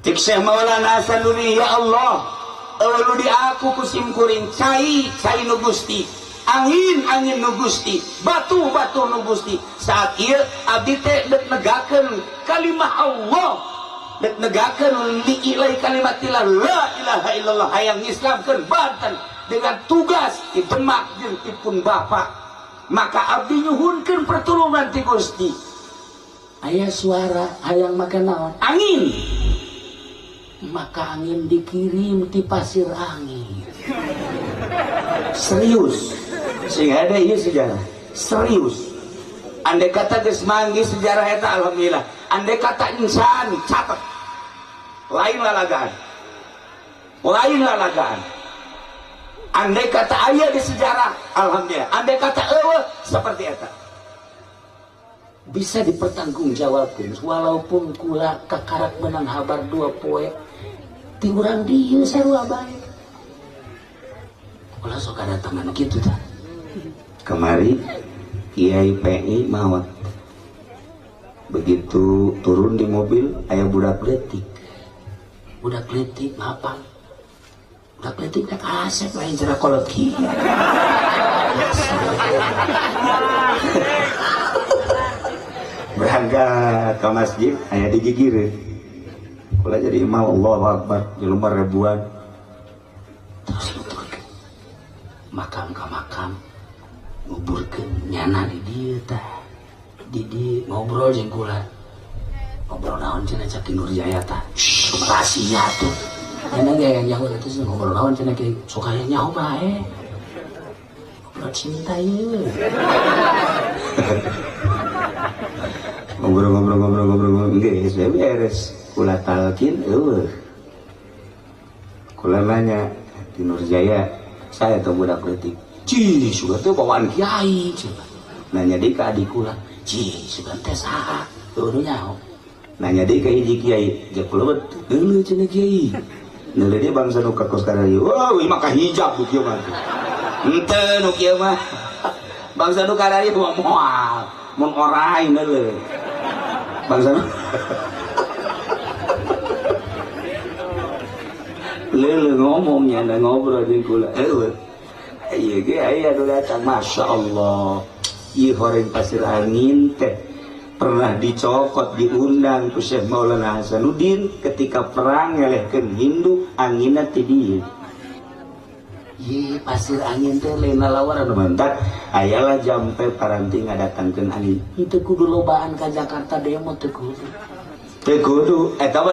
cik Syekh Maulana Hasanuddin, ya Allah elu di aku kusim kuring cai nu Gusti, angin nu Gusti, batu nu Gusti. Saat ieu abdi teh dek negakeun kalimah Allah, dek negakeun liilai kalimatillah la ilaha illallah hayang ngislamkeun Banten dengan tugas di Demak jeung tipun Bapak. Maka abdi nyuhunkeun pertulungan ti Gusti. Aya suara hayang makan naon? Angin. Maka angin dikirim di pasir angin. Serius. Sehingga ada ieu sejarah. Serius. Andai kata geus manggi sejarah eta alhamdulillah. Andai kata insan catat. Lain lalagaan. Andai kata aya di sejarah alhamdulillah. Andai kata eueuh seperti eta. Bisa dipertanggungjawabkan walaupun kula kakarak menang habar 2 poe ti urang dieu sarua bae kula sok kadatangan kitu tah kemari Kiai PI mawat begitu turun di mobil aya budak letik ngapal budak letik nek asep lain cara kolot kieu berangkat ke masjid aya digigireun kula jadi imam Allahu Akbar jelema ribuan terus nuturkeun makam ka makam nguburkeun nyana di dieu tah di ngobrol jeung kula ngobrol naon cenah cak Nurjaya tah rahasia tuh nyana ge yang nyaho itu ngobrol naon cenah ge sok aya nyaho bae ngobrol cinta ieu ngobrol geus beres kula talkin eueuh kula nanya di Nurjaya saya teh budak leutik ci sugan teh bawaan kiai nanya deui ka adik kula ci sugan teh saha eueuh nyaho nanya deui ka hiji kiai jeung kula beuleuh cenah kiai neuleuh dia bangsa nu ka kos karaya wah ieu mah kahijab du kieu mah henteu nu kieu mah bangsa nu karaya moal mun orai neuleuh bangsa lele ngomongnya dan ngobrol jeung kula eueuh ieu ge aya nu datang masya Allah ieu horeng pasir angin teh pernah dicokot diundang ku Syekh Maulana Hasanuddin ketika perang ngelehkeun Hindu anginna ti dieu ieu pasir angin teh lain lalawaran mantak ayalah jampe paranti ngadatangkeun angin itu kudu lobaan ka Jakarta demo teu kudu eta